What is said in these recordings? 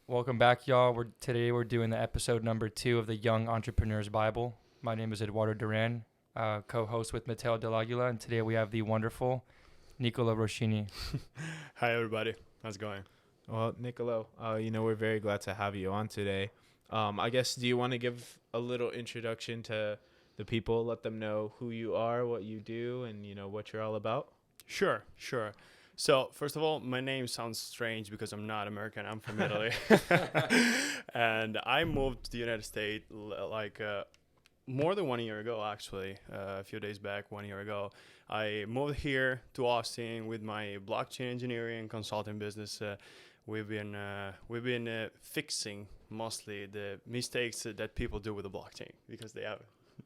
Welcome back, y'all. Today we're doing the episode number 2 of the Young Entrepreneur's Bible. My name is Eduardo Duran, co-host with Mateo Del Aguila, and today we have the wonderful Nicolo Roscini. Hi, everybody. How's it going? Well, Nicolo, we're very glad to have you on today. I guess, do you want to give a little introduction to the people, let them know who you are, what you do, and, what you're all about? Sure. So, first of all, my name sounds strange because I'm not American. I'm from Italy. And I moved to the United States more than 1 year ago, actually. A few days back, 1 year ago. I moved here to Austin with my blockchain engineering and consulting business. We've been fixing mostly the mistakes that people do with the blockchain because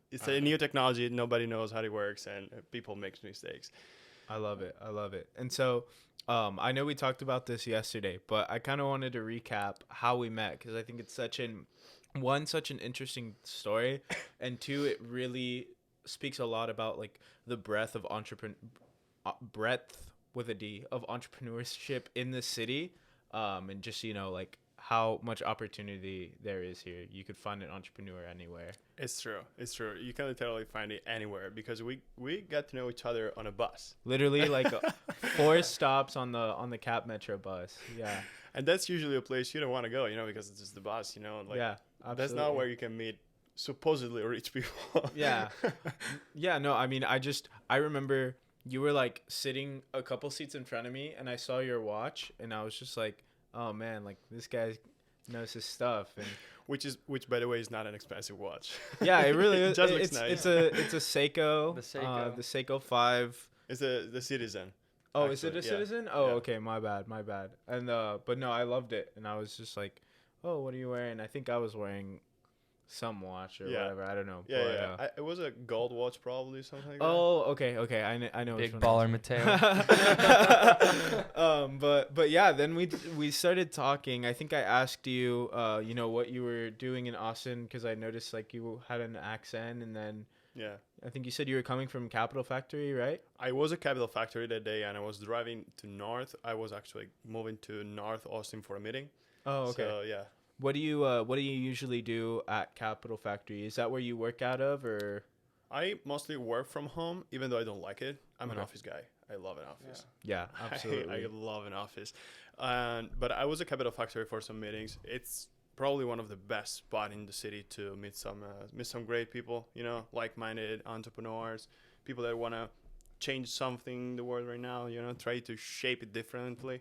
it's a new technology. Nobody knows how it works, and people make mistakes. I love it. And so I know we talked about this yesterday, but I kind of wanted to recap how we met because I think it's such an interesting story, and two, it really speaks a lot about like the breadth of breadth with a D of entrepreneurship in the city, and just like how much opportunity there is here. You could find an entrepreneur anywhere. It's true. You can literally find it anywhere because we got to know each other on a bus. Literally like 4 stops on the Cap Metro bus. Yeah. And that's usually a place you don't want to go, because it's just the bus, Yeah, absolutely. That's not where you can meet supposedly rich people. Yeah. Yeah, no, I mean, I remember you were like sitting a couple seats in front of me and I saw your watch and I was just like, oh man, like this guy knows his stuff. And which by the way is not an expensive watch. Yeah, it really is. It just looks nice. It's a Seiko. The Seiko. The Seiko 5. It's the Citizen. Oh, actually. Is it a Yeah. Citizen? Oh, Yeah. okay, my bad. And but no, I loved it and I was just like, oh, what are you wearing? I think I was wearing some watch or whatever. I don't know. Yeah, but, it was a gold watch, probably something like that. Oh, okay. I know. Big which one baller it is. Mateo. But yeah, then we started talking. I think I asked you, what you were doing in Austin because I noticed like you had an accent, and then Yeah. I think you said you were coming from Capital Factory, right? I was at Capital Factory that day, and I was driving to North. I was actually moving to North Austin for a meeting. Oh, okay. So, yeah. What do you usually do at Capital Factory? Is that where you work out of, or? I mostly work from home, even though I don't like it. I'm an Okay. office guy. I love an office. Yeah, absolutely. I love an office. But I was at Capital Factory for some meetings. It's probably one of the best spots in the city to meet some great people, like-minded entrepreneurs, people that want to change something in the world right now, try to shape it differently.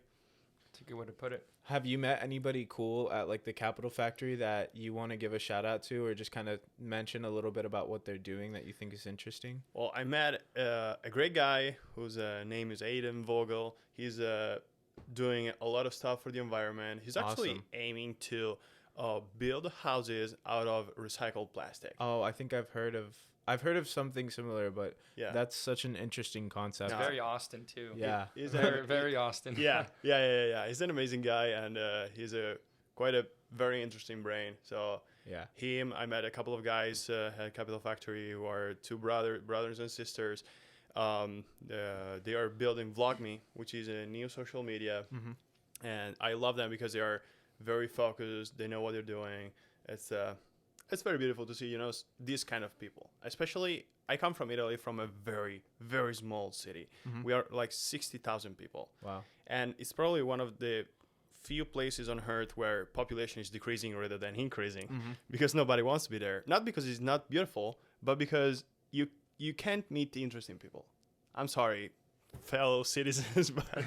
That's a good way to put it. Have you met anybody cool at like the Capital Factory that you want to give a shout out to, or just kind of mention a little bit about what they're doing that you think is interesting? Well, I met a great guy whose name is Aidan Vogel. He's doing a lot of stuff for the environment. He's actually Awesome. aiming to build houses out of recycled plastic. Oh, I think I've heard of something similar, but Yeah. that's such an interesting concept. It's very Austin, too. Yeah. He's Very, very Austin. Yeah. He's an amazing guy, and he's quite a very interesting brain. So Yeah. I met a couple of guys at Capital Factory who are two brothers and sisters. They are building VlogMe, which is a new social media, and I love them because they are very focused. They know what they're doing. It's very beautiful to see, these kind of people. Especially, I come from Italy, from a very, very small city. We are like 60,000 people. Wow. And it's probably one of the few places on Earth where population is decreasing rather than increasing, because nobody wants to be there. Not because it's not beautiful, but because you can't meet the interesting people. I'm sorry, fellow citizens, but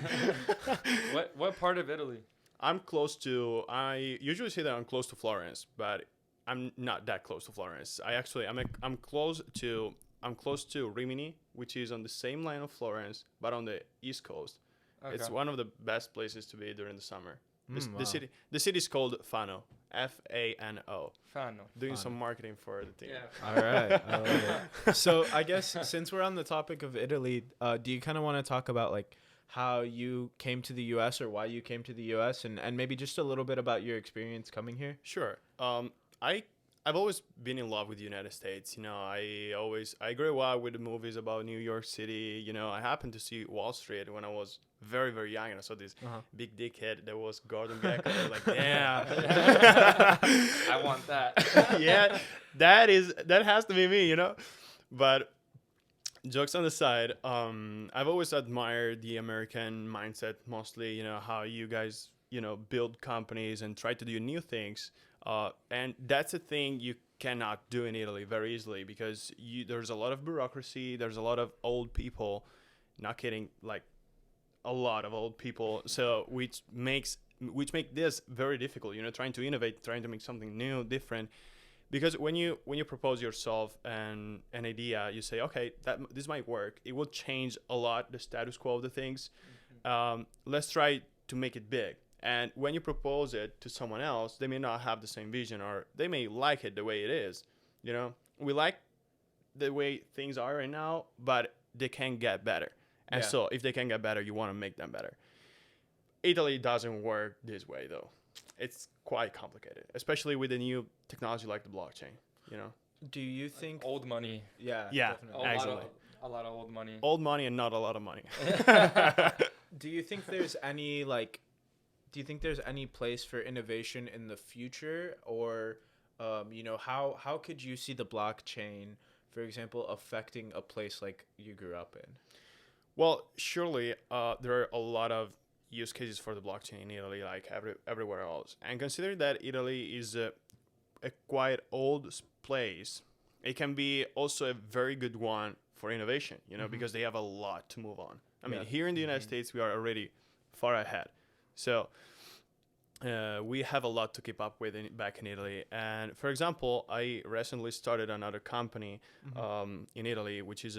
What part of Italy? I usually say that I'm close to Florence, but I'm not that close to Florence. I'm close to Rimini, which is on the same line of Florence, but on the East Coast. Okay. It's one of the best places to be during the summer. Wow. The city is called Fano, Fano. Fano. Doing some marketing for the team. Yeah. All right. I love it. So I guess since we're on the topic of Italy, do you kind of want to talk about like how you came to the U.S. or why you came to the U.S. and maybe just a little bit about your experience coming here? Sure. I've always been in love with the United States. You know, I grew up with the movies about New York City. You know, I happened to see Wall Street when I was very, very young, and I saw this big dickhead that was Gordon Gekko. I was like, yeah, I want that. yeah, that has to be me. You know, but jokes on the side, I've always admired the American mindset mostly. You know, how you guys, you know, build companies and try to do new things. And that's a thing you cannot do in Italy very easily because there's a lot of bureaucracy. There's a lot of old people, not kidding, like a lot of old people. So which make this very difficult. You know, trying to innovate, trying to make something new, different. Because when you propose yourself an idea, you say, okay, this might work. It will change a lot the status quo of the things. Let's try to make it big. And when you propose it to someone else, they may not have the same vision, or they may like it the way it is. You know, we like the way things are right now, but they can get better. And so if they can get better, you want to make them better. Italy doesn't work this way, though. It's quite complicated, especially with the new technology like the blockchain, you know. Do you think Old money. Yeah, Yeah. definitely. Excellent. A lot of old money. Old money and not a lot of money. Do you think there's any do you think there's any place for innovation in the future, or you know, how could you see the blockchain, for example, affecting a place like you grew up in? Well, surely there are a lot of use cases for the blockchain in Italy, like everywhere else. And considering that Italy is a quite old place, it can be also a very good one for innovation, you know, because they have a lot to move on. I mean, here in the United States, we are already far ahead. So we have a lot to keep up with back in Italy. And for example, I recently started another company in Italy, which is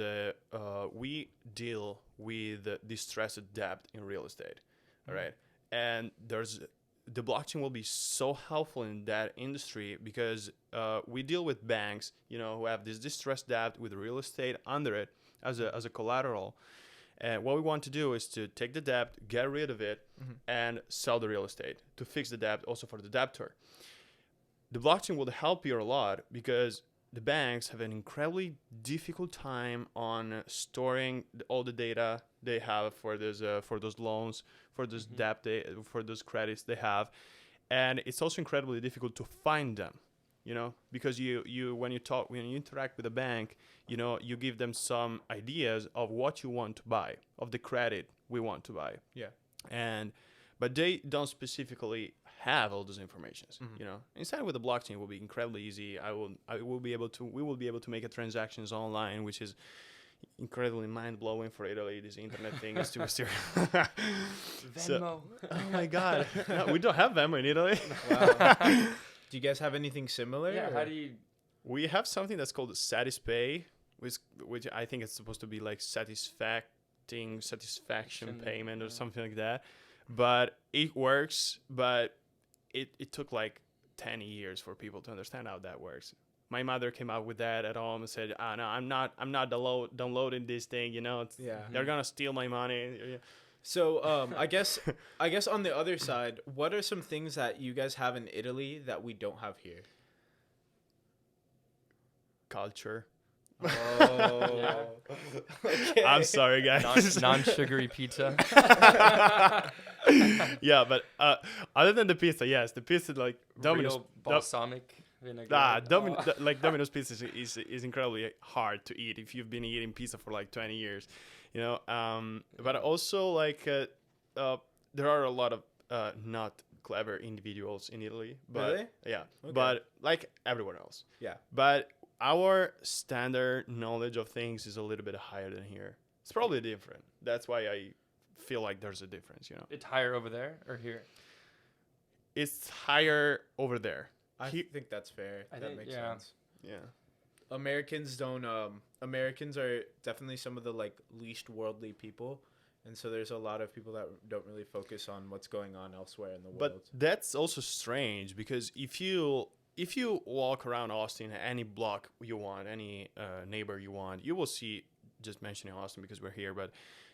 we deal with distressed debt in real estate. All right. And the blockchain will be so helpful in that industry because we deal with banks, you know, who have this distressed debt with real estate under it as a collateral. And what we want to do is to take the debt, get rid of it, and sell the real estate to fix the debt also for the debtor. The blockchain will help you a lot because the banks have an incredibly difficult time on storing all the data they have for those loans, for those debt, for those credits they have, and it's also incredibly difficult to find them. You know, because when you interact with a bank, you know, you give them some ideas of what you want to buy, of the credit we want to buy. Yeah. But they don't specifically have all those informations. You know, instead with the blockchain, it will be incredibly easy. We will be able to make transactions online, which is incredibly mind blowing for Italy. This internet thing is too serious. Venmo. Oh my God, no, we don't have Venmo in Italy. Wow. Do you guys have anything similar? Yeah. How do you? We have something that's called Satispay, which I think it's supposed to be like satisfaction payment or something like that. But it works, but it took like 10 years for people to understand how that works. My mother came out with that at home and said, no, I'm not downloading this thing, you know, they're gonna steal my money. So I guess on the other side, what are some things that you guys have in Italy that we don't have here? Culture. Oh. Okay. I'm sorry, guys. Non-sugary pizza. Yeah, but other than the pizza, yes, the pizza like Domino's Real balsamic vinegar. Domino's pizza is incredibly hard to eat if you've been eating pizza for like 20 years, you know. But also like there are a lot of not clever individuals in Italy, but really? Yeah, okay. But like everywhere else. Yeah. But our standard knowledge of things is a little bit higher than here. It's probably different. That's why I feel like there's a difference, you know. It's higher over there or here? It's higher over there. I think that's fair. That makes sense. Yeah. Americans are definitely some of the like least worldly people, and so there's a lot of people that don't really focus on what's going on elsewhere in the world. But that's also strange because if you walk around Austin, any block you want, any neighbor you want, you will see, just mentioning Austin because we're here, but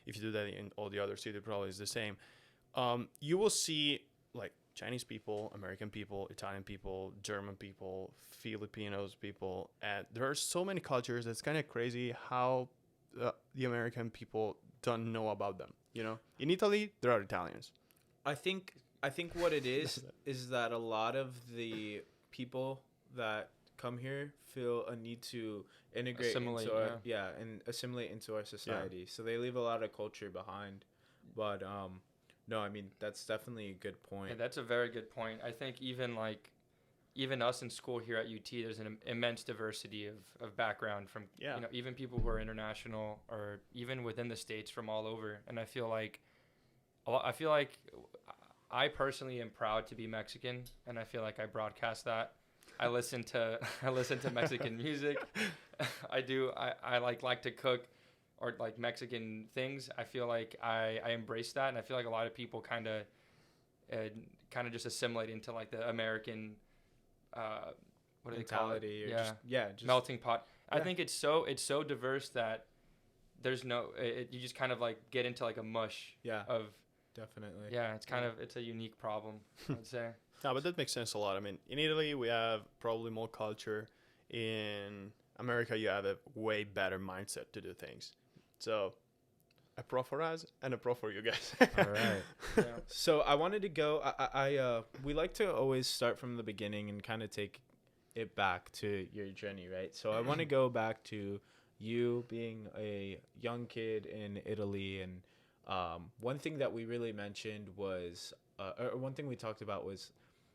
if you do that in all the other cities, probably is the same. You will see like Chinese people, American people, Italian people, German people, Filipinos people, and there are so many cultures. It's kind of crazy how the American people don't know about them. You know, in Italy there are Italians. I think what it is that a lot of the people that come here feel a need to integrate Assimilate, into our and assimilate into our society. So they leave a lot of culture behind. But no, I mean that's definitely a good point. Yeah, that's a very good point. I think even us in school here at UT, there's an immense diversity of background from even people who are international or even within the States from all over. And I feel like I personally am proud to be Mexican, and I feel like I broadcast that. I listen to Mexican music. I like to cook or like Mexican things. I feel like I embrace that, and I feel like a lot of people kind of just assimilate into like the American what do they call it? Just melting pot. Yeah. I think it's so diverse that there's you just kind of like get into like a mush of definitely. Yeah, it's a unique problem, I would say. No, but that makes sense a lot. I mean, in Italy, we have probably more culture. In America, you have a way better mindset to do things. So, a pro for us and a pro for you guys. All right. Yeah. So, I wanted to go. We like to always start from the beginning and kind of take it back to your journey, right? So, I want to go back to you being a young kid in Italy. And one thing that we really mentioned was, or one thing we talked about was,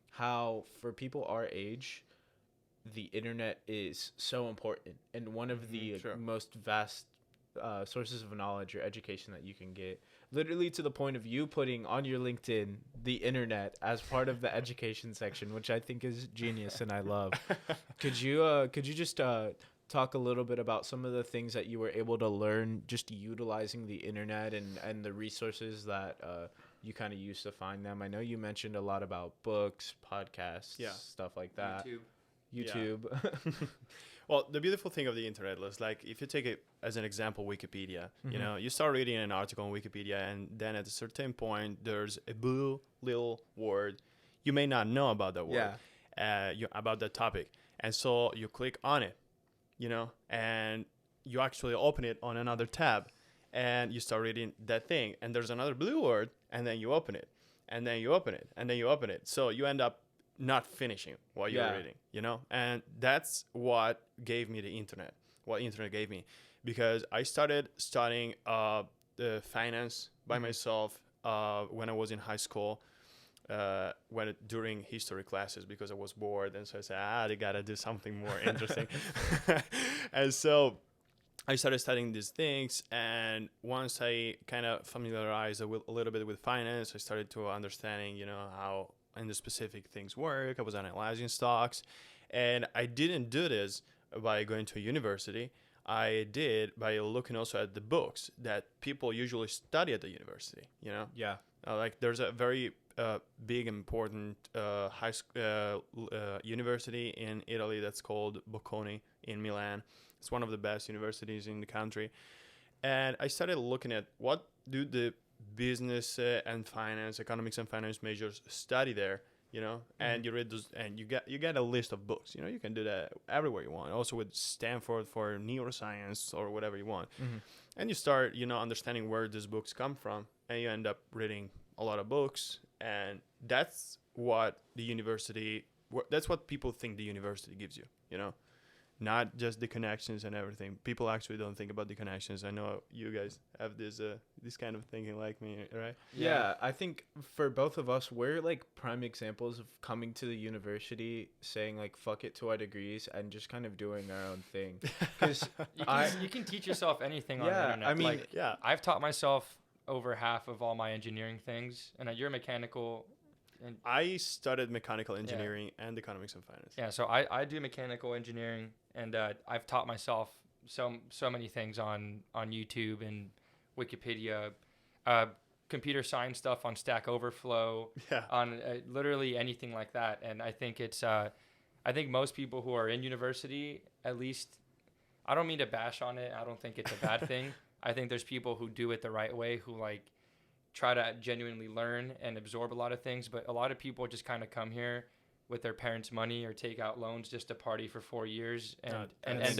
how for people our age, the internet is so important and one of the most vast sources of knowledge or education that you can get, literally to the point of you putting on your LinkedIn the internet as part of the education section, which I think is genius and I love. Could you just talk a little bit about some of the things that you were able to learn just utilizing the internet and the resources that you kind of used to find them? I know you mentioned a lot about books, podcasts, stuff like that. YouTube. Yeah. Well, the beautiful thing of the internet is, like, if you take it as an example, Wikipedia, you know, you start reading an article on Wikipedia, and then at a certain point, there's a blue little word. You may not know about that word, about that topic. And so you click on it, you know, and you actually open it on another tab, and you start reading that thing. And there's another blue word, and then you open it, and then you open it, and then you open it. So you end up not finishing what you're reading, you know? And that's what gave me the internet, what internet gave me. Because I started studying the finance by myself when I was in high school, during history classes, because I was bored. And so I said, they got to do something more interesting. And so I started studying these things. And once I kind of familiarized a little bit with finance, I started to understanding, you know, how and the specific things work. I was analyzing stocks, and I didn't do this by going to a university. I did by looking also at the books that people usually study at the university, you know? Yeah. Like there's a very big, important university in Italy that's called Bocconi in Milan. It's one of the best universities in the country. And I started looking at what do the business and finance, economics and finance majors study there, you know, and you read those, and you get a list of books. You know, you can do that everywhere you want. Also with Stanford for neuroscience or whatever you want, and you start, you know, understanding where these books come from, and you end up reading a lot of books, and that's what the university. That's what people think the university gives you. You know. Not just the connections and everything. People actually don't think about the connections. I know you guys have this kind of thinking like me, right? Yeah, I think for both of us, we're like prime examples of coming to the university, saying like fuck it to our degrees and just kind of doing our own thing. Because you can teach yourself anything on the internet. I mean, I've taught myself over half of all my engineering things, and you're mechanical. And I studied mechanical engineering and economics and finance. Yeah, so I do mechanical engineering, and I've taught myself so many things on YouTube and Wikipedia, computer science stuff on Stack Overflow, on literally anything like that. And I think I think most people who are in university, at least, I don't mean to bash on it. I don't think it's a bad thing. I think there's people who do it the right way, who like try to genuinely learn and absorb a lot of things. But a lot of people just kind of come here with their parents' money or take out loans just to party for 4 years and end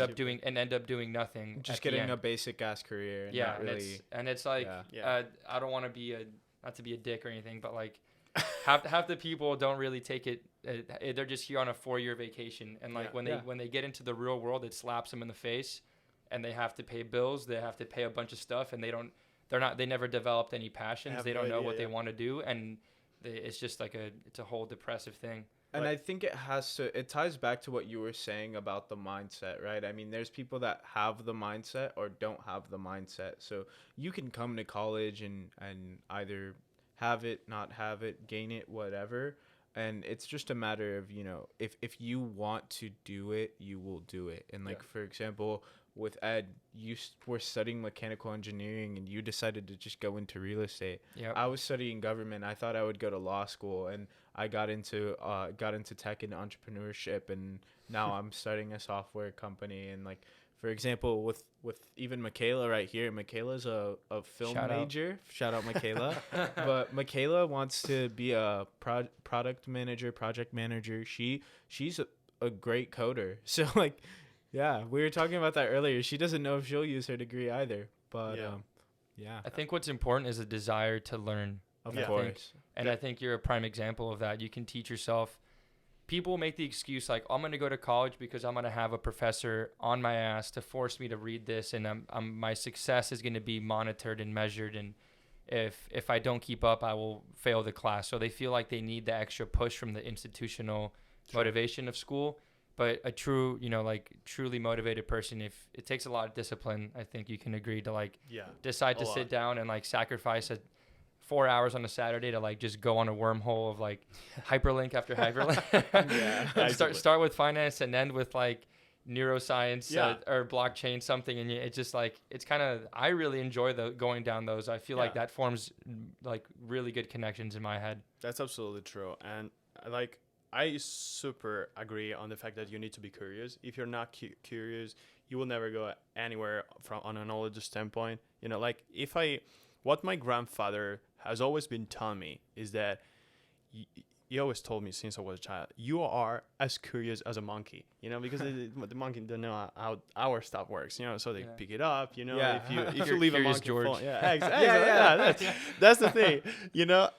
up doing nothing. Just getting a basic ass career. Yeah, not really. and it's like Yeah. I don't want to be not to be a dick or anything, but like half the people don't really take it. They're just here on a 4-year vacation, and like when they get into the real world, it slaps them in the face, and they have to pay bills. They have to pay a bunch of stuff, and they never developed any passions. They don't know what they want to do, and it's just like it's a whole depressive thing. And I think it ties back to what you were saying about the mindset, right? I mean, there's people that have the mindset or don't have the mindset. So you can come to college and either have it, not have it, gain it, whatever. And it's just a matter of, if you want to do it, you will do it. And like, for example, with Ed, you were studying mechanical engineering and you decided to just go into real estate. Yep. I was studying government. I thought I would go to law school, and I got into tech and entrepreneurship, and now I'm starting a software company. And like, for example, with even Michaela right here, Michaela's a film major. Shout out Michaela. But Michaela wants to be a project manager. She's a great coder. So like, yeah, we were talking about that earlier. She doesn't know if she'll use her degree either. But I think what's important is a desire to learn. Of course. And I think you're a prime example of that. You can teach yourself. People make the excuse like, I'm going to go to college because I'm going to have a professor on my ass to force me to read this, and my success is going to be monitored and measured, and if I don't keep up, I will fail the class. So they feel like they need the extra push from the institutional motivation of school. But a true, truly motivated person, if it takes a lot of discipline, I think you can agree to decide to sit down and sacrifice 4 hours on a Saturday to just go on a wormhole of hyperlink after hyperlink. Start with finance and end with neuroscience or blockchain something, and it's just it's kind of, I really enjoy going down those. I feel like that forms really good connections in my head. That's absolutely true. And I super agree on the fact that you need to be curious. If you're not curious, you will never go anywhere on a knowledge standpoint. What my grandfather has always been telling me is that he always told me since I was a child, you are as curious as a monkey, because the monkey don't know how our stuff works, so they pick it up, if you leave a monkey George. That's the thing,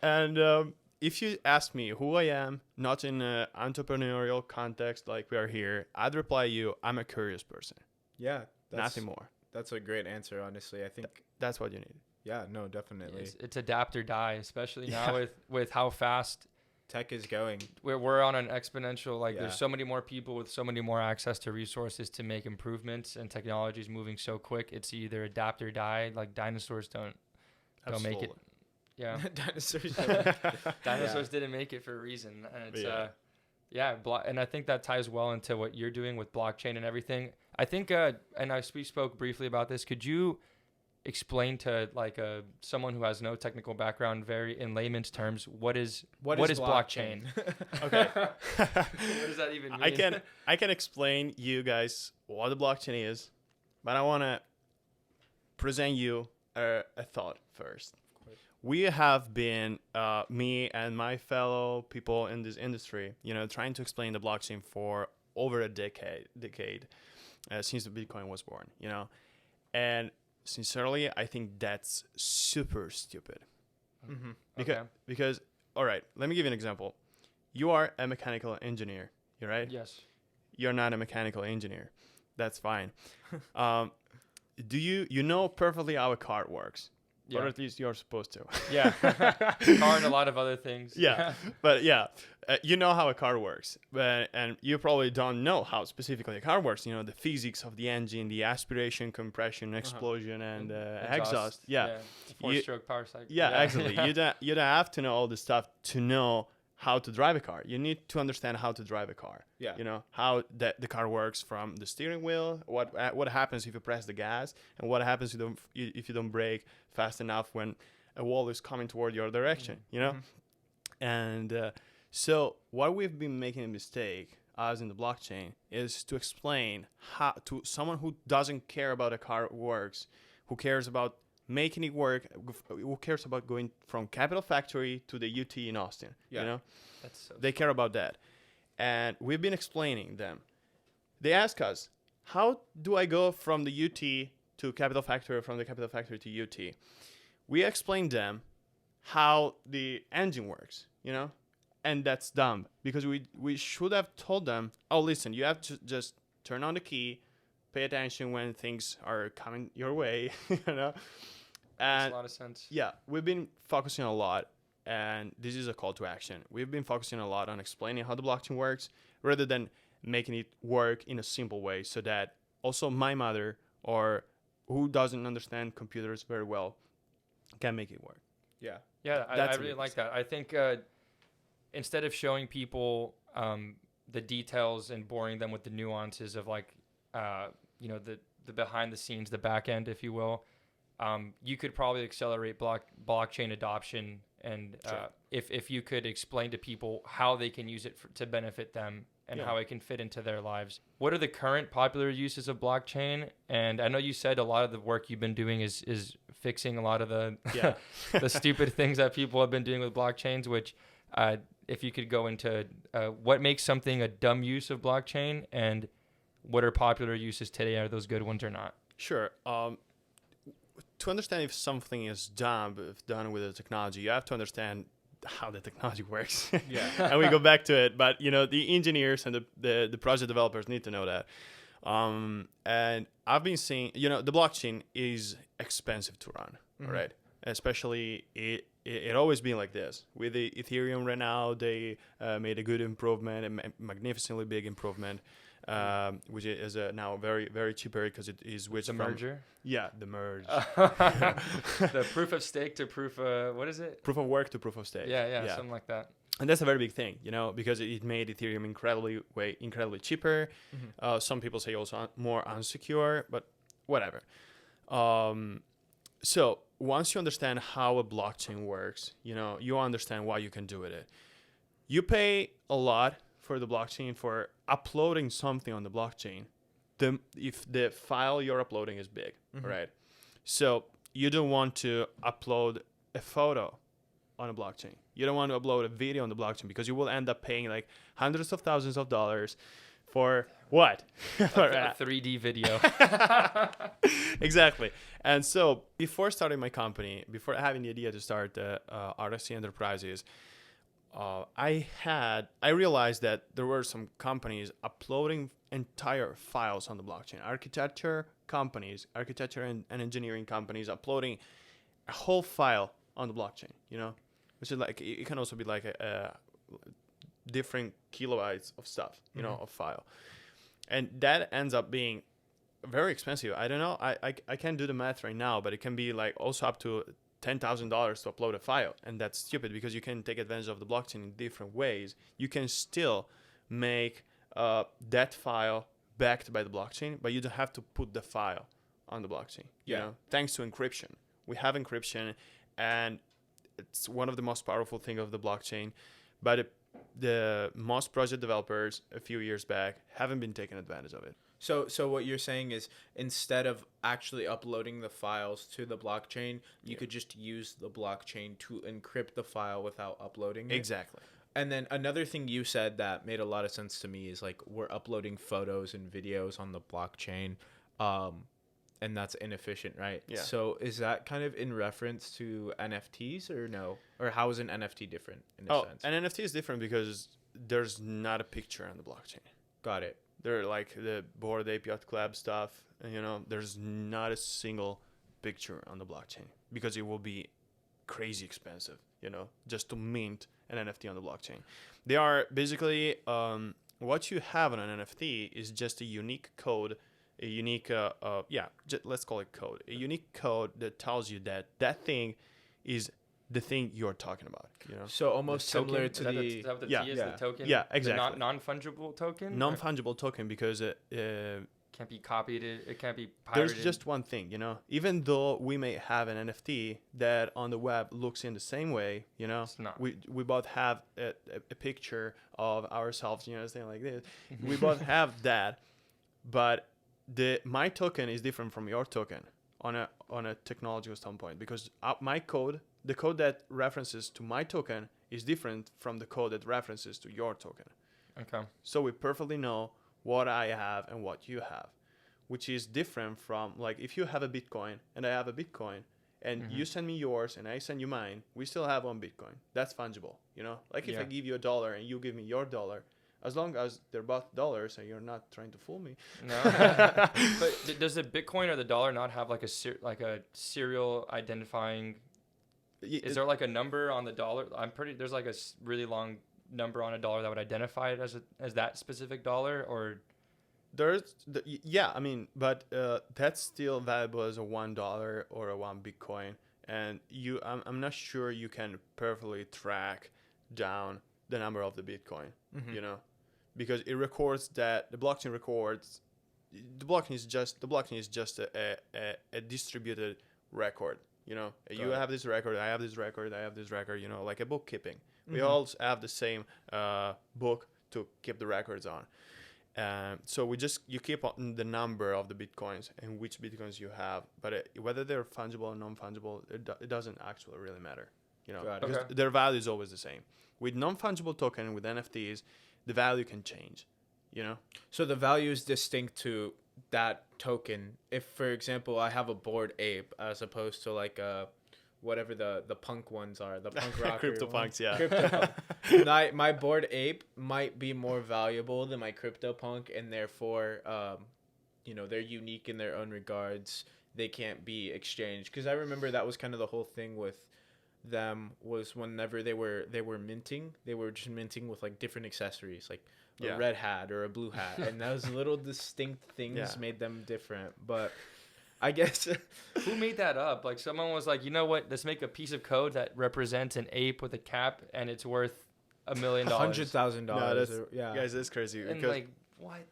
and if you ask me who I am, not in an entrepreneurial context like we are here, I'd reply you, I'm a curious person. Yeah. Nothing more. That's a great answer, honestly. I think that's what you need. Yeah, no, definitely. It's adapt or die, especially now with how fast tech is going. We're on an exponential, there's so many more people with so many more access to resources to make improvements, and technology is moving so quick. It's either adapt or die. Dinosaurs don't make it. Yeah. Dinosaurs didn't make it for a reason. And it's and I think that ties well into what you're doing with blockchain and everything. I think we spoke briefly about this. Could you explain to someone who has no technical background, very in layman's terms, what is blockchain? Okay. What does that even mean? I can explain you guys what the blockchain is, but I want to present you a thought first. We have been, me and my fellow people in this industry, trying to explain the blockchain for over a decade since the Bitcoin was born, and sincerely, I think that's super stupid. Mm-hmm. Because, all right, let me give you an example. You are a mechanical engineer, right? Yes. You're not a mechanical engineer. That's fine. Do you know perfectly how a car works? Yeah. Or at least you're supposed to. Yeah. Car and a lot of other things. Yeah. But you know how a car works. And you probably don't know how specifically a car works. The physics of the engine, the aspiration, compression, explosion, and exhaust. Yeah. Four-stroke power cycle. Yeah, exactly. You don't have to know all this stuff to know how to drive a car. You need to understand how to drive a car. Yeah. How the car works from the steering wheel, what happens if you press the gas, and what happens if you don't brake fast enough when a wall is coming toward your direction, Mm-hmm. And so what we've been making a mistake as in the blockchain is to explain how to someone who doesn't care about a car works, who cares about making it work. Who cares about going from Capital Factory to the UT in Austin? Yeah. You know, That's so they care about that. And we've been explaining them. They ask us, how do I go from the UT to Capital Factory, or from the Capital Factory to UT? We explain them how the engine works, you know? And that's dumb, because we should have told them, oh, listen, you have to just turn on the key, pay attention when things are coming your way, you know? makes And a lot of sense. yeah, we've been focusing a lot, and this is a call to action. We've been focusing a lot on explaining how the blockchain works rather than making it work in a simple way, so that also my mother, or who doesn't understand computers very well, can make it work. Yeah. Yeah, I That's really it. like that. I think instead of showing people the details and boring them with the nuances of like, the behind the scenes, the back end, if you will, you could probably accelerate blockchain adoption. And Sure. if you could explain to people how they can use it to benefit them and Yeah. how it can fit into their lives. What are the current popular uses of blockchain? And I know you said a lot of the work you've been doing is fixing a lot of the Yeah. the stupid things that people have been doing with blockchains, which if you could go into what makes something a dumb use of blockchain and what are popular uses today, are those good ones or not? Sure. To understand if something is dumb, if done with the technology, you have to understand how the technology works. Yeah. And we go back to it. But, the engineers and the project developers need to know that. And I've been seeing, the blockchain is expensive to run, Mhm. right? Especially it always been like this. With the Ethereum right now, they made a good improvement, a magnificently big improvement, which is now very, very cheaper because it is switched The from... merger? Yeah, the merge. The proof of stake to proof what is it? Proof of work to proof of stake. Yeah, something like that. And that's a very big thing, because it made Ethereum incredibly cheaper. Mhm. Some people say also more unsecure, but whatever. So once you understand how a blockchain works, you understand what you can do with it. You pay a lot for the blockchain for uploading something on the blockchain. If the file you're uploading is big, Mhm. right? So you don't want to upload a photo on a blockchain. You don't want to upload a video on the blockchain because you will end up paying like hundreds of thousands of dollars for what? A 3D video. Exactly. And so before starting my company, before having the idea to start RSC Enterprises, I realized that there were some companies uploading entire files on the blockchain. Architecture and engineering companies uploading a whole file on the blockchain, which is like, it can also be like a different kilobytes of stuff, of file. And that ends up being very expensive. I don't know. I can't do the math right now, but it can be like also up to $10,000 to upload a file. And that's stupid because you can take advantage of the blockchain in different ways. You can still make that file backed by the blockchain, but you don't have to put the file on the blockchain. Thanks to encryption. We have encryption, and it's one of the most powerful things of the blockchain. But the most project developers a few years back haven't been taking advantage of it. So what you're saying is, instead of actually uploading the files to the blockchain, you could just use the blockchain to encrypt the file without uploading it. Exactly. And then another thing you said that made a lot of sense to me is like, we're uploading photos and videos on the blockchain, and that's inefficient, right? Yeah. So is that kind of in reference to NFTs or no? Or how is an NFT different in a sense? An NFT is different because there's not a picture on the blockchain. Got it. They're like the Bored Ape Yacht Club stuff, and, there's not a single picture on the blockchain because it will be crazy expensive, just to mint an NFT on the blockchain. They are basically, what you have on an NFT is just a unique code, let's call it code, a unique code that tells you that thing is the thing you're talking about, So almost similar to the... Is that what the Yeah. T is, Yeah. the token? Yeah, exactly. The non-fungible token? Non-fungible token, because Can't be copied. It can't be pirated. there's just one thing, even though we may have an NFT that on the web looks in the same way, It's not. we both have a picture of ourselves, something like this. We both have that, but my token is different from your token. on a technological standpoint, because my code, the code that references to my token, is different from the code that references to your token. Okay. So we perfectly know what I have and what you have, which is different from, like, if you have a Bitcoin and I have a Bitcoin, and you send me yours and I send you mine, we still have one Bitcoin. That's fungible, you know? Like if I give you $1 and you give me your $1, as long as they're both dollars and you're not trying to fool me. No. But does the Bitcoin or the dollar not have like a serial identifying? Is there like a number on the dollar? There's like a really long number on a dollar that would identify it as that specific dollar, or I mean, but that's still valuable as a $1 or a one Bitcoin, and I'm not sure you can perfectly track down the number of the Bitcoin, you know, because it records that the blockchain is just a distributed record, you know. You have this record, I have this record, I have this record, you know, like a bookkeeping. We all have the same book to keep the records on. So you keep on the number of the Bitcoins and which Bitcoins you have, but whether they're fungible or non-fungible, it doesn't actually really matter, you know, because their value is always the same. With non-fungible token, with NFTs, the value can change, you know. So the value is distinct to that token. If, for example, I have a Bored Ape as opposed to like whatever the punk ones are, the punk rocker CryptoPunks, yeah. CryptoPunk. My Bored Ape might be more valuable than my CryptoPunk, and therefore, you know, they're unique in their own regards. They can't be exchanged. Because I remember that was kind of the whole thing with them, was whenever they were minting, they were just minting with like different accessories, like a red hat or a blue hat, and those little distinct things made them different. But I guess who made that up? Like someone was like, you know what? Let's make a piece of code that represents an ape with a cap, and it's worth $1 million, $100,000. Yeah, guys, that's crazy. And because like, what?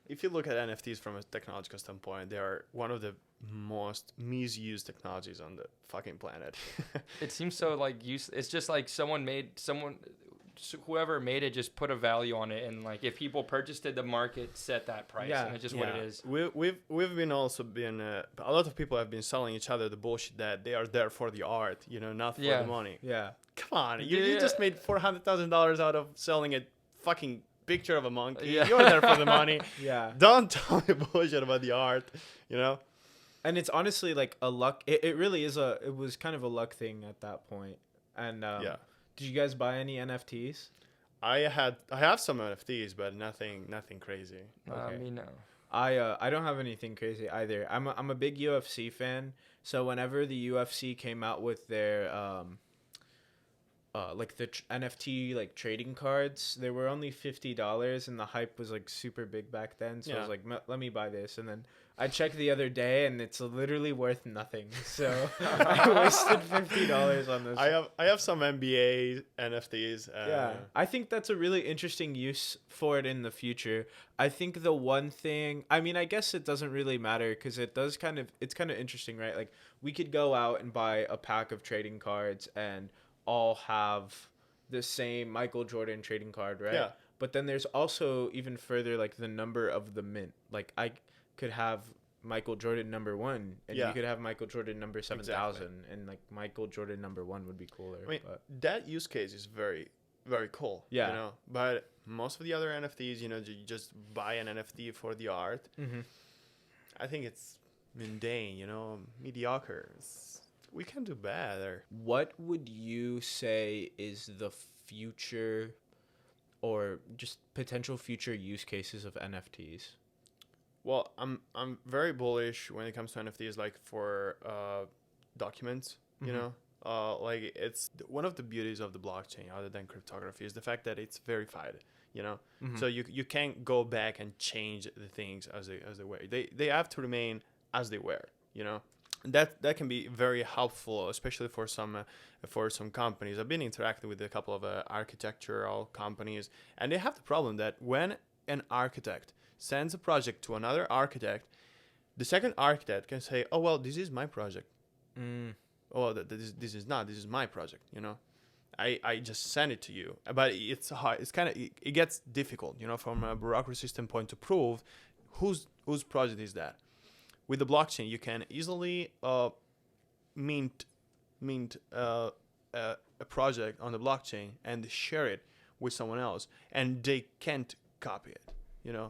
If you look at NFTs from a technological standpoint, they are one of the most misused technologies on the fucking planet. It seems so like it's just like whoever made it just put a value on it, and like if people purchased it, the market set that price, and it's just what it is. We've been a lot of people have been selling each other the bullshit that they are there for the art, you know, not for the money. Yeah, come on, you just made $400,000 out of selling a fucking picture of a monkey. Yeah. You're there for the money. Yeah, don't tell me bullshit about the art, you know. And it's honestly like a luck. It really is it was kind of a luck thing at that point. And did you guys buy any NFTs? I have some NFTs, but nothing crazy. Okay. Me no. I don't have anything crazy either. I'm a big UFC fan, so whenever the UFC came out with their like the NFT like trading cards, they were only $50, and the hype was like super big back then. So I was like, let me buy this, and then I checked the other day, and it's literally worth nothing. So I wasted $50 on this. I have some NBA NFTs. I think that's a really interesting use for it in the future. I think the one thing, I mean, I guess it doesn't really matter because it's kind of interesting, right? Like we could go out and buy a pack of trading cards and all have the same Michael Jordan trading card, right? Yeah. But then there's also even further like the number of the mint. Like I could have Michael Jordan number 1 and you could have Michael Jordan number 7,000 and like Michael Jordan number 1 would be cooler. I mean, that use case is very, very cool. Yeah. You know, but most of the other NFTs, you know, you just buy an NFT for the art. Mm-hmm. I think it's mundane, you know, mediocre. We can do better. What would you say is the future or just potential future use cases of NFTs? Well, I'm very bullish when it comes to NFTs, like for documents, you know, like it's one of the beauties of the blockchain other than cryptography is the fact that it's verified, you know, so you can't go back and change the things as they were. They have to remain as they were, you know. That can be very helpful, especially for some companies. I've been interacting with a couple of architectural companies, and they have the problem that when an architect sends a project to another architect, the second architect can say, "Oh well, this is my project." Oh, this is not. This is my project. You know, I just sent it to you, but it's hard. It's kind of it gets difficult, you know, from a bureaucracy standpoint to prove whose project is that. with the blockchain, you can easily mint a project on the blockchain and share it with someone else, and they can't copy it,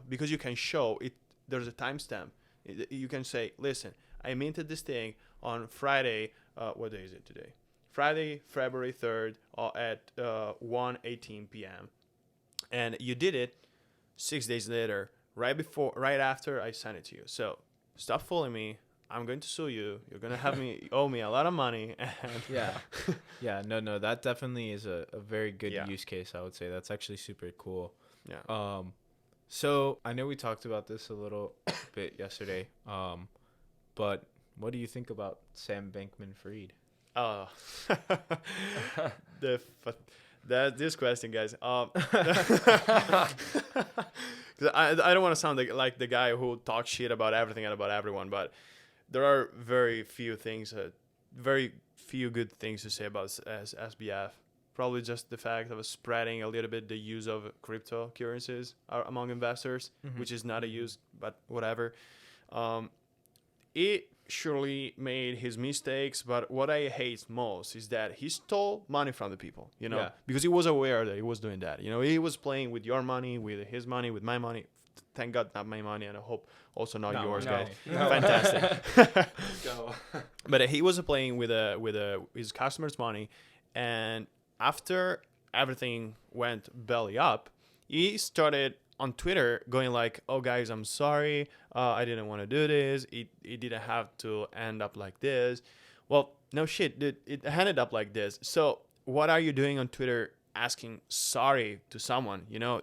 because you can show it. There's a timestamp. You can say, listen, I minted this thing on Friday. What day is it today? Friday, February 3rd at 1:18 p.m. And you did it 6 days later, right after I sent it to you. So stop fooling me. I'm going to sue you. You're going to have me owe me a lot of money. And No, that definitely is a very good Yeah. use case, I would say. That's actually super cool. Yeah. So I know we talked about this a little bit yesterday, but what do you think about Sam Bankman-Fried? This question, guys. I don't want to sound like the guy who talks shit about everything and about everyone, but there are very few good things to say about SBF. Probably just the fact of spreading a little bit the use of cryptocurrencies among investors, which is not a use, but whatever. It surely made his mistakes, but what I hate most is that he stole money from the people, because he was aware that he was doing that. He was playing with your money, with his money, with my money. Thank God, not my money, and I hope also not yours, guys. No. Fantastic. Go. But he was playing with his customers' money, and after everything went belly up, he started on Twitter going like, "Oh guys, I'm sorry. I didn't want to do this. It didn't have to end up like this." Well, no shit, dude. It ended up like this. So what are you doing on Twitter asking sorry to someone? There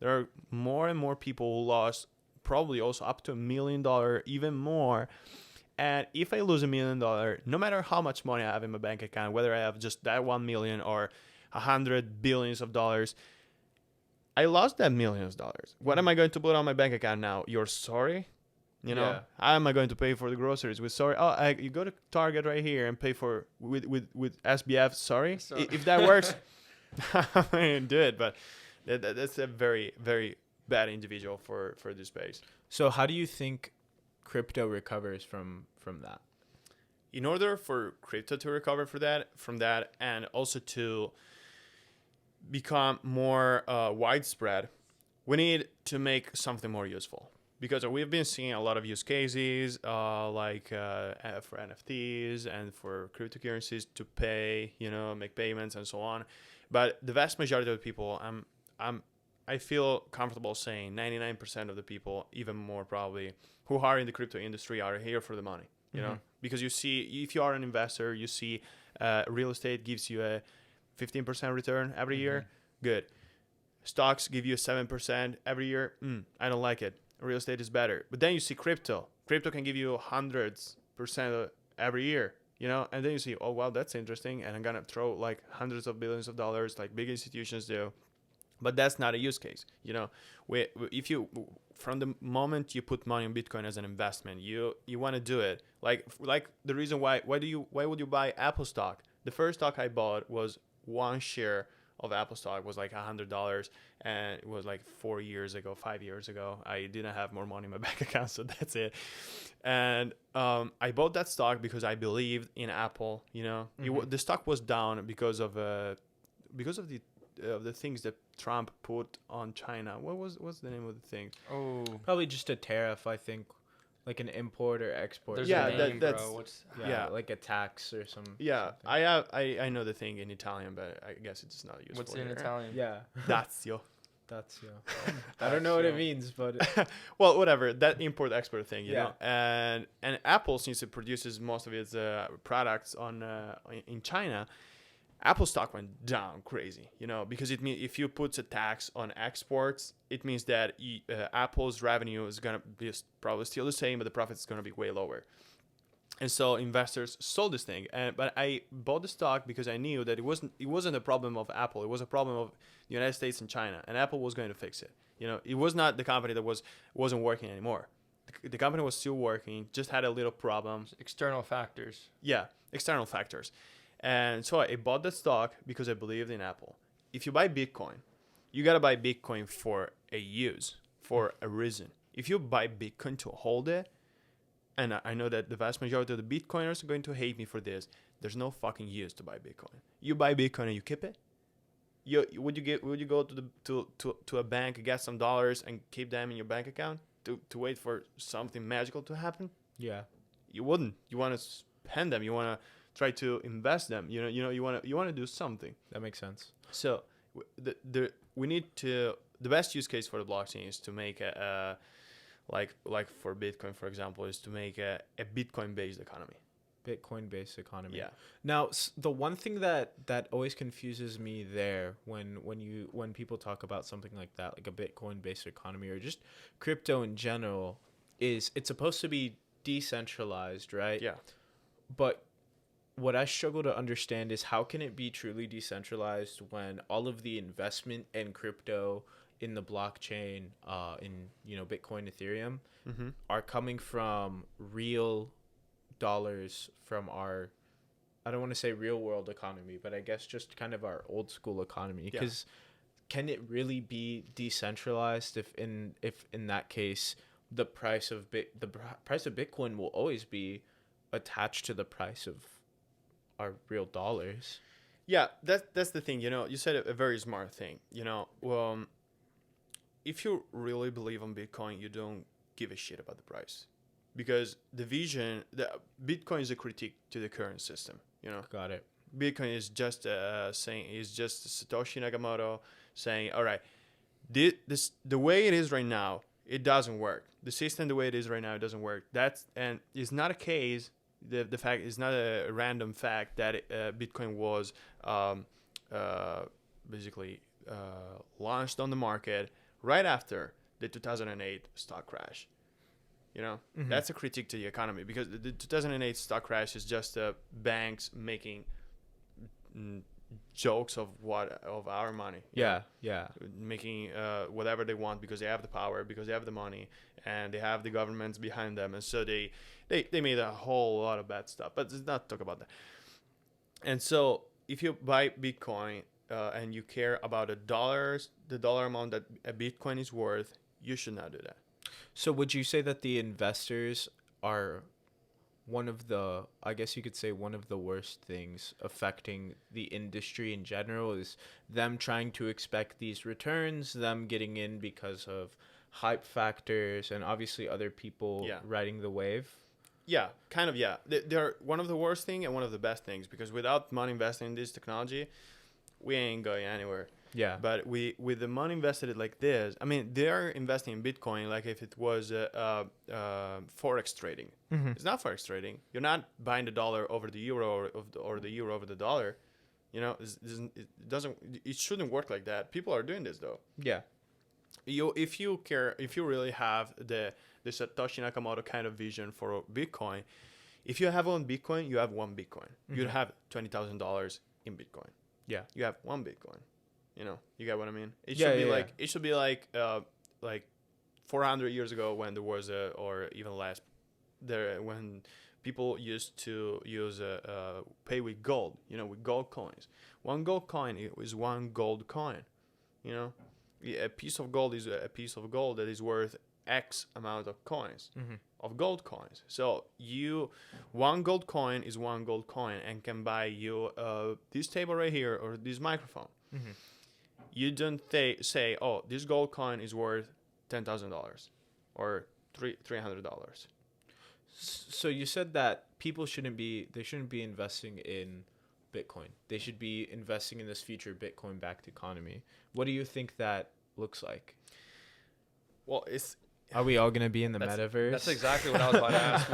are more and more people who lost probably also up to $1 million, even more. And if I lose $1 million, no matter how much money I have in my bank account, whether I have just that 1 million or 100 billions of dollars, I lost that millions of dollars. What am I going to put on my bank account now? You're sorry? How am I going to pay for the groceries with sorry? You go to Target right here and pay for with SBF. Sorry. If that works, I do it. But that's a very, very bad individual for this space. So how do you think crypto recovers from that? In order for crypto to recover from that, and also to become more widespread, we need to make something more useful. Because we've been seeing a lot of use cases like for NFTs and for cryptocurrencies to pay, make payments and so on. But the vast majority of the people, I feel comfortable saying 99% of the people, even more probably, who are in the crypto industry are here for the money. Because you see, if you are an investor, you see real estate gives you a 15% return every year. Good. Stocks give you a 7% every year. I don't like it. Real estate is better. But then you see crypto. Crypto can give you hundreds % every year, and then you see, oh, wow, that's interesting. And I'm going to throw like hundreds of billions of dollars like big institutions do. But that's not a use case. If you, from the moment you put money in Bitcoin as an investment, you want to do it. Like the reason why would you buy Apple stock? The first stock I bought was one share of Apple stock was like $100, and it was like 5 years ago. I didn't have more money in my bank account, so that's it. And I bought that stock because I believed in Apple. The stock was down because of the things that Trump put on China. What's the name of the thing? Oh, Probably just a tariff, I think, like an import or export. there's Yeah, a name, that's- bro. What's yeah. like a tax or some. Yeah, something. I know the thing in Italian, but I guess it's not useful. what's in here. Italian? Yeah, Dazio. that's I don't know what it Dazio. means, but Well, whatever, that import export thing, you Yeah. know. And Apple, since it produces most of its products in China, Apple stock went down crazy, because it means if you put a tax on exports, it means that Apple's revenue is gonna be probably still the same, but the profit is gonna be way lower. And so investors sold this thing, but I bought the stock because I knew that it wasn't a problem of Apple. It was a problem of the United States and China, and Apple was going to fix it. It was not the company that wasn't working anymore. The company was still working, just had a little problem. External factors. Yeah, external factors. And so I bought the stock because I believed in Apple. If you buy Bitcoin, you gotta buy Bitcoin for a use, for a reason. If you buy Bitcoin to hold it, and I know that the vast majority of the Bitcoiners are going to hate me for this, there's no fucking use to buy Bitcoin. You buy Bitcoin and you keep it. Would you go to a bank, get some dollars, and keep them in your bank account to wait for something magical to happen? Yeah. You wouldn't. You want to spend them. You want to try to invest them. You want to do something. That makes sense. So we need to. The best use case for the blockchain is to make a like for Bitcoin, for example, is to make a Bitcoin based economy. Bitcoin-based economy. Yeah. Now, the one thing that always confuses me there when people talk about something like that, like a Bitcoin-based economy or just crypto in general, is it's supposed to be decentralized, right? Yeah. But what I struggle to understand is how can it be truly decentralized when all of the investment in crypto, in the blockchain, in Bitcoin, Ethereum, are coming from real dollars from our, I don't want to say real world economy, but I guess just kind of our old school economy. Because can it really be decentralized if in that case the price of Bitcoin will always be attached to the price of our real dollars? Yeah, that's the thing. You said a very smart thing. If you really believe on Bitcoin, you don't give a shit about the price. Because the Bitcoin is a critique to the current system, Got it. Bitcoin is just Satoshi Nakamoto saying, all right, this the way it is right now, it doesn't work. The system the way it is right now, it doesn't work. And it's not a case. The fact is not a random fact that Bitcoin was basically launched on the market right after the 2008 stock crash. That's a critique to the economy, because the 2008 stock crash is just banks making jokes of our money. Yeah. Making whatever they want because they have the power, because they have the money, and they have the governments behind them, and so they made a whole lot of bad stuff. But let's not talk about that. And so if you buy Bitcoin and you care about the dollar amount that a Bitcoin is worth, you should not do that. So would you say that the investors are one of the, I guess you could say one of the worst things affecting the industry in general is them trying to expect these returns, them getting in because of hype factors, and obviously other people riding the wave? Yeah, kind of, yeah. They're one of the worst thing and one of the best things, because without money investing in this technology, we ain't going anywhere. Yeah. But with the money invested like this, I mean, they're investing in Bitcoin like if it was forex trading. Mm-hmm. It's not forex trading. You're not buying the dollar over the euro or the euro over the dollar. It shouldn't work like that. People are doing this though. Yeah. If you really have the Satoshi Nakamoto kind of vision for Bitcoin, if you have one Bitcoin, you have one Bitcoin. Mm-hmm. You'd have $20,000 in Bitcoin. Yeah. You have one Bitcoin. You get what I mean? It should be like 400 years ago when there was or even less, when people used to use pay with gold, with gold coins. One gold coin is one gold coin. A piece of gold is a piece of gold that is worth X amount of coins, of gold coins. So one gold coin is one gold coin and can buy you this table right here or this microphone. Mm-hmm. You don't say, oh, this gold coin is worth $10,000 or $300. So you said that people shouldn't be investing in Bitcoin. They should be investing in this future Bitcoin-backed economy. What do you think that looks like? Well, are we all gonna be in the metaverse? That's exactly what I was about to ask.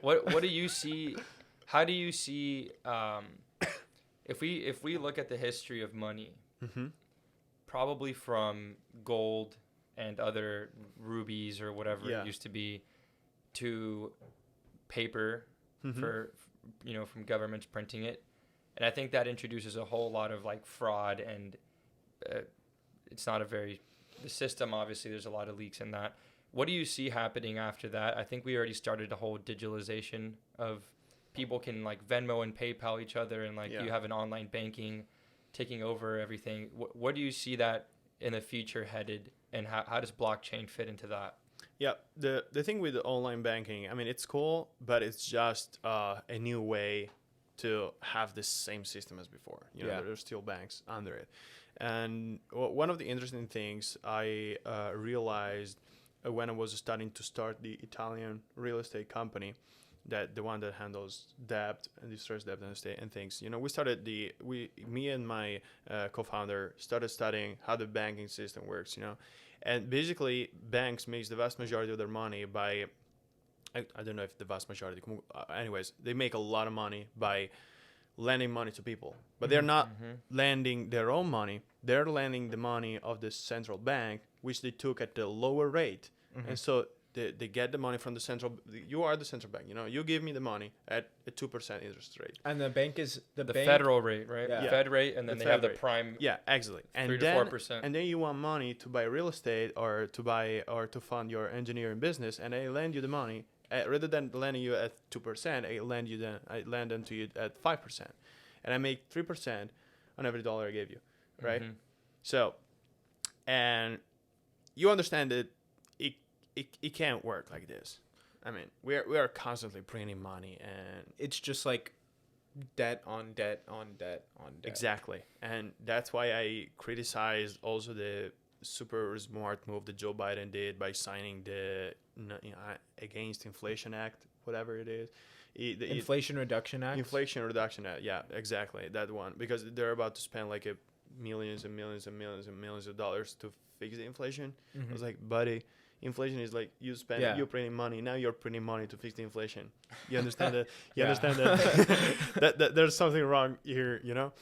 What do you see? How do you see? If we look at the history of money, probably from gold and other rubies or whatever it used to be, to paper for from governments printing it, and I think that introduces a whole lot of like fraud, and it's not the system, obviously there's a lot of leaks in that. What do you see happening after that? I think we already started a whole digitalization of people can like Venmo and PayPal each other, and you have an online banking taking over everything. What do you see that in the future headed, and how does blockchain fit into that? Yeah, the thing with the online banking, I mean, it's cool, but it's just a new way to have the same system as before. You know, Yeah. there's still banks under it. And one of the interesting things I realized when I was starting to start the Italian real estate company, that the one that handles debt and distressed debt and estate and things. You know, me and my co-founder started studying how the banking system works. You know, and basically banks makes the vast majority of their money by, I don't know if the vast majority, anyways, they make a lot of money by lending money to people, but they're not lending their own money. They're lending the money of the central bank, which they took at the lower rate. And so they get the money from the central. You are the central bank. You know, you give me the money at a 2% interest rate. And the bank is The bank, federal rate, right? Yeah. The Fed rate, and then The they have Fed the rate. prime. Yeah, exactly. 3 to 4%. And then you want money to buy real estate or to fund your engineering business, and they lend you the money rather than lending you at 2%. I lend them to you at 5%, and I make 3% on every dollar I gave you, right? So, and you understand that it can't work like this. I mean, we are constantly printing money, and it's just like debt on debt on debt on debt. exactly. And that's why I criticized also the super smart move that Joe Biden did by signing the Against Inflation Act, whatever it is. Inflation Reduction Act. Inflation Reduction Act, yeah, exactly, that one. Because they're about to spend like millions and millions and millions and millions of dollars to fix the inflation. I was like, buddy, inflation is like you're printing money. Now you're printing money to fix the inflation. You understand that? You understand that, that there's something wrong here, you know?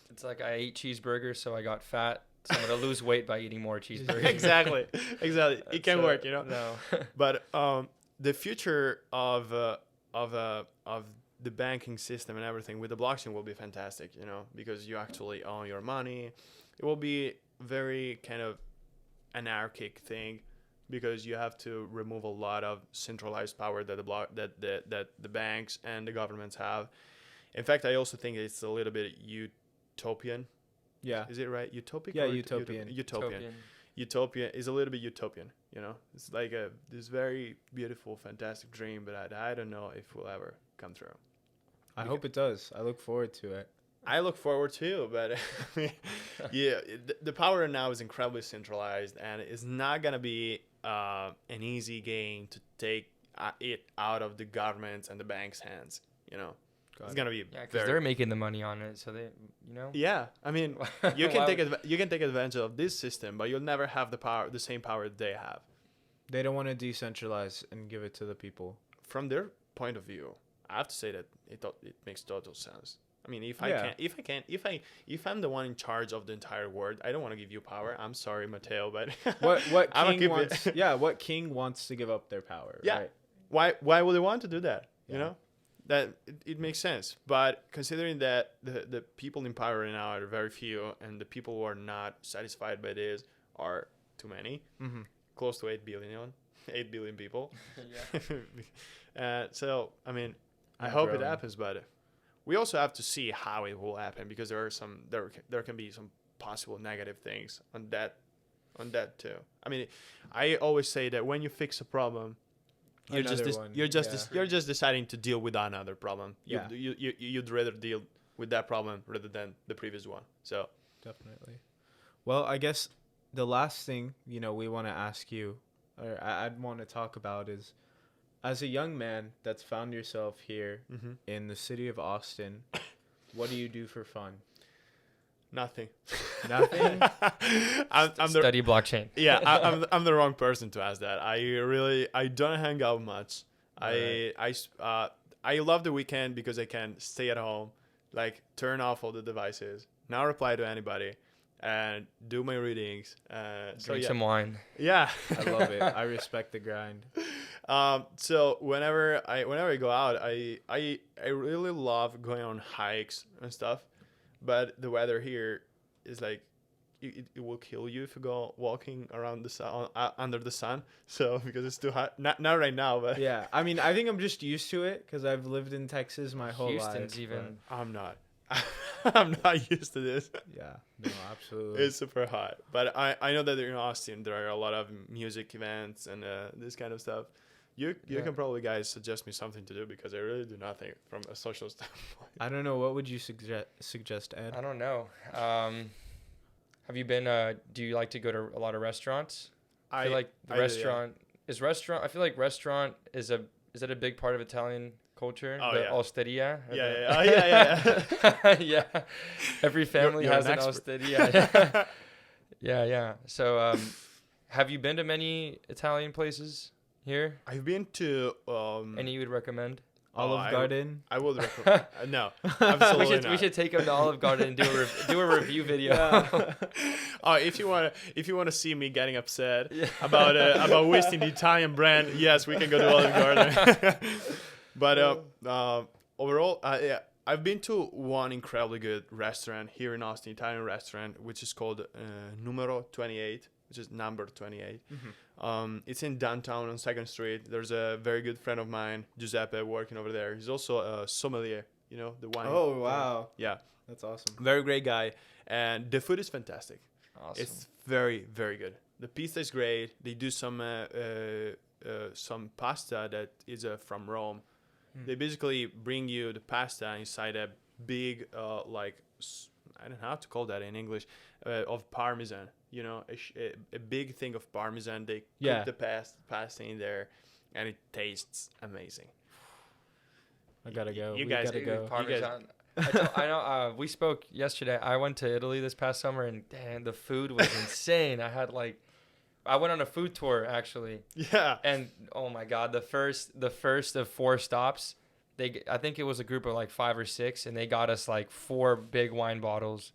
It's like I ate cheeseburgers, so I got fat. So I'm going to lose weight by eating more cheeseburgers. Exactly. It can work, you know? No. But the future of the banking system and everything with the blockchain will be fantastic, you know, because you actually own your money. It will be very kind of anarchic thing, because you have to remove a lot of centralized power that the banks and the governments have. In fact, I also think it's a little bit utopian. Yeah. Is it right? Utopic? Yeah, or utopian. Utopian. Utopia is a little bit utopian, you know? It's like this very beautiful, fantastic dream, but I don't know if it will ever come true. I hope it does. I look forward to it. I look forward to, but yeah, the power now is incredibly centralized, and it's not going to be an easy game to take it out of the government's and the bank's hands, you know? It's going to be because they're making the money on it, so they, you know? Yeah, I mean, you can take advantage of this system, but you'll never have the same power that they have. They don't want to decentralize and give it to the people. From their point of view, I have to say that it makes total sense. I mean, if I'm the one in charge of the entire world, I don't want to give you power. I'm sorry, Matteo, but what king wants? Yeah, what king wants to give up their power? Yeah, right? Why would they want to do that? Yeah. You know, that it makes sense. But considering that the people in power right now are very few, and the people who are not satisfied by this are too many, close to 8 billion people. So I mean, I hope it happens, but we also have to see how it will happen, because there can be some possible negative things on that too. I mean, I always say that when you fix a problem, you're just deciding to deal with another problem. You'd rather deal with that problem rather than the previous one. So definitely. Well, I guess the last thing we want to ask you, or I'd want to talk about, is, as a young man that's found yourself here in the city of Austin, what do you do for fun? Nothing. Nothing? Study blockchain. Yeah, I'm the wrong person to ask that. I don't hang out much. Right. I love the weekend because I can stay at home, like turn off all the devices, not reply to anybody, and do my readings. Drink some wine. Yeah. I love it. I respect the grind. So whenever I go out, I really love going on hikes and stuff, but the weather here is like it will kill you if you go walking around the sun under the sun. So because it's too hot, not right now, but yeah. I mean, I think I'm just used to it because I've lived in Texas my whole life. Houston's even. I'm not. I'm not used to this. Yeah, no, absolutely. It's super hot. But I know that in Austin there are a lot of music events and this kind of stuff. You can probably guys suggest me something to do because I really do nothing from a social standpoint. I don't know. What would you suggest, Ed? I don't know. Have you been? Do you like to go to a lot of restaurants? I feel like the restaurant is restaurant. I feel like restaurant is it a big part of Italian culture? Oh, the yeah. osteria. Yeah. Yeah. Every family You're has an an expert. osteria. Yeah. So, have you been to many Italian places here? I've been to Any you would recommend? Olive Garden. I would recommend. No, absolutely not. We should take them to Olive Garden and do a review video. If you wanna see me getting upset about wasting the Italian brand, yes, we can go to Olive Garden. But overall, I've been to one incredibly good restaurant here in Austin, Italian restaurant, which is called Numero 28, which is number 28. Mm-hmm. It's in downtown on 2nd Street. There's a very good friend of mine, Giuseppe, working over there. He's also a sommelier, the wine. Oh, wow. Yeah. That's awesome. Very great guy. And the food is fantastic. Awesome. It's very, very good. The pizza is great. They do some pasta that is from Rome. They basically bring you the pasta inside a big, I don't know how to call that in English, of Parmesan. A big thing of Parmesan. They cook the pasta in there, and it tastes amazing. I gotta go. You We guys gotta go. Parmesan. I know. We spoke yesterday. I went to Italy this past summer, and damn, the food was insane. I went on a food tour actually. Yeah. And oh my God, the first of 4 stops, I think it was a group of like 5 or 6, and they got us like 4 big wine bottles,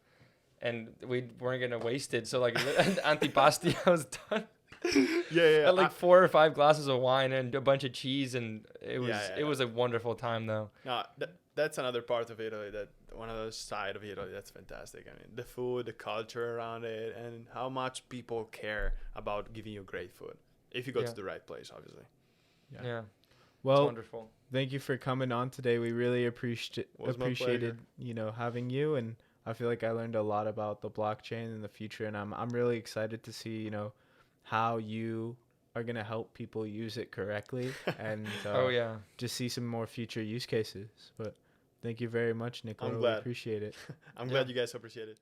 and we weren't gonna waste it. So like antipasti, I was done. Yeah. Had like 4 or 5 glasses of wine and a bunch of cheese, and it Yeah. was a wonderful time though. No, that's another part of Italy, that one of those side of Italy that's fantastic. I mean, the food, the culture around it, and how much people care about giving you great food if you go to the right place, obviously. Yeah. Well, it's wonderful. Thank you for coming on today. We really appreciated having you, and I feel like I learned a lot about the blockchain in the future, and I'm really excited to see how you are gonna help people use it correctly, and just see some more future use cases. But thank you very much, Nicolo. I'm glad. We appreciate it. I'm glad you guys appreciate it.